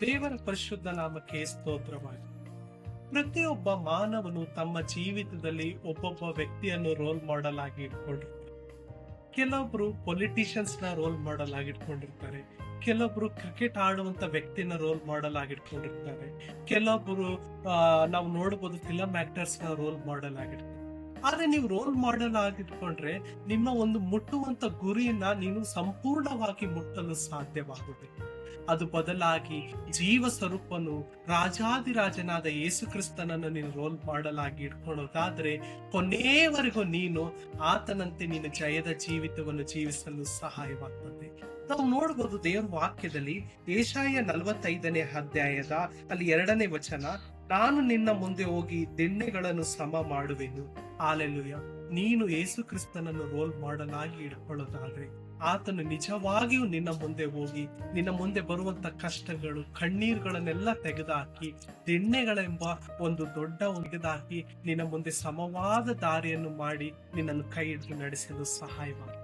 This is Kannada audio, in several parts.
ದೇವರ ಪರಿಶುದ್ಧ ನಾಮಕ್ಕೆ ಸ್ತೋತ್ರವಾಗಿ. ಪ್ರತಿಯೊಬ್ಬ ಮಾನವನು ತಮ್ಮ ಜೀವಿತದಲ್ಲಿ ಒಬ್ಬೊಬ್ಬ ವ್ಯಕ್ತಿಯನ್ನು ರೋಲ್ ಮಾಡೆಲ್ ಆಗಿ ಇಟ್ಕೊಂಡಿರ್ತಾರೆ. ಕೆಲವೊಬ್ರು ಪೊಲಿಟಿಷಿಯನ್ಸ್ ನ ರೋಲ್ ಮಾಡೆಲ್ ಆಗಿ ಇಟ್ಕೊಂಡಿರ್ತಾರೆ. ಕೆಲವೊಬ್ರು ಕ್ರಿಕೆಟ್ ಆಡುವಂತ ವ್ಯಕ್ತಿನ ರೋಲ್ ಮಾಡೆಲ್ ಆಗಿ ಇಟ್ಕೊಂಡಿರ್ತಾರೆ. ಕೆಲವೊಬ್ರು ನಾವು ನೋಡಬಹುದು ಫಿಲಂ ಆಕ್ಟರ್ಸ್ ನ ರೋಲ್ ಮಾಡೆಲ್ ಆಗಿರ್ತಾರೆ. ಆದ್ರೆ ನೀವು ರೋಲ್ ಮಾಡೆಲ್ ಆಗಿಟ್ಕೊಂಡ್ರೆ ನಿಮ್ಮ ಒಂದು ಮುಟ್ಟುವಂತ ಗುರಿಯನ್ನ ನೀನು ಸಂಪೂರ್ಣವಾಗಿ ಮುಟ್ಟಲು ಸಾಧ್ಯವಾಗುವುದಿಲ್ಲ. ಅದು ಬದಲಾಗಿ ಜೀವ ಸ್ವರೂಪನು ರಾಜಾದಿರಾಜನಾದ ಯೇಸು ಕ್ರಿಸ್ತನನ್ನು ನೀನು ರೋಲ್ ಮಾಡೆಲ್ ಆಗಿ ಇಟ್ಕೊಳ್ಳೋದಾದ್ರೆ ಕೊನೆಯವರೆಗೂ ನೀನು ಆತನಂತೆ ನೀನು ಜಯದ ಜೀವಿತವನ್ನು ಜೀವಿಸಲು ಸಹಾಯವಾಗ್ತದೆ. ನಾವು ನೋಡಬಹುದು ದೇವರ ವಾಕ್ಯದಲ್ಲಿ ಏಷಾಯ 45ನೇ ಅಧ್ಯಾಯದ ಅಲ್ಲಿ 2ನೇ ವಚನ, ನಾನು ನಿನ್ನ ಮುಂದೆ ಹೋಗಿ ದಿಣ್ಣೆಗಳನ್ನು ಸಮ ಮಾಡುವೆನು. ಹಾಲೆಲೂಯ. ನೀನು ಯೇಸು ಕ್ರಿಸ್ತನನ್ನು ರೋಲ್ ಮಾಡೆಲ್ ಆಗಿ ಇಟ್ಕೊಳ್ಳೋದಾದ್ರೆ ಆತನು ನಿಜವಾಗಿಯೂ ನಿನ್ನ ಮುಂದೆ ಹೋಗಿ ನಿನ್ನ ಮುಂದೆ ಬರುವಂತ ಕಷ್ಟಗಳು ಕಣ್ಣೀರುಗಳನ್ನೆಲ್ಲ ತೆಗೆದುಹಾಕಿ ದಿಣ್ಣೆಗಳೆಂಬ ಒಂದು ದೊಡ್ಡ ತೆಗೆದುಹಾಕಿ ನಿನ್ನ ಮುಂದೆ ಸಮವಾದ ದಾರಿಯನ್ನು ಮಾಡಿ ನಿನ್ನನ್ನು ಕೈ ಹಿಡಿದು ನಡೆಸಲು ಸಹಾಯವಾಗುತ್ತೆ.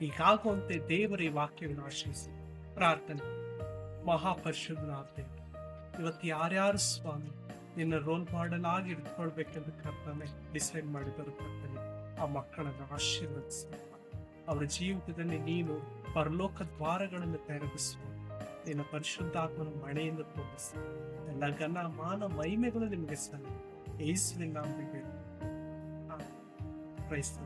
ಹೀಗಾಗುವಂತೆ ದೇವರ ಈ ವಾಕ್ಯವನ್ನು ಆಶ್ರಯಿಸಿ ಪ್ರಾರ್ಥನೆ. ಮಹಾಪರಿಶುದ್ಧನಾದ ಇವತ್ತು ಯಾರ್ಯಾರು ಸ್ವಾಮಿ ನಿನ್ನ ರೋಲ್ ಮಾಡೆಲ್ ಆಗಿ ಇಟ್ಕೊಳ್ಬೇಕೆಂದು ಕರ್ತನೆ ಡಿಸೈಡ್ ಮಾಡಿ ಬರುತ್ತೇನೆ, ಆ ಮಕ್ಕಳನ್ನು ಆಶೀರ್ವದಿಸಿ ಅವರ ಜೀವಿತದಲ್ಲಿ ನೀನು ಪರಲೋಕ ದ್ವಾರಗಳನ್ನು ತೆರೆದಿಸುವ ನಿನ್ನ ಪರಿಶುದ್ಧಾತ್ಮನ ಮಳೆಯಿಂದ ತೋರಿಸಿ ಎಲ್ಲ ಘನ ಮಾನ ಮಹಿಮೆಗಳು ನಿಮಗೆ ಸಲ್ಲ ಯೇಸುವಿನ ನಾಮದಲ್ಲಿ ಕ್ರೈಸ್ತ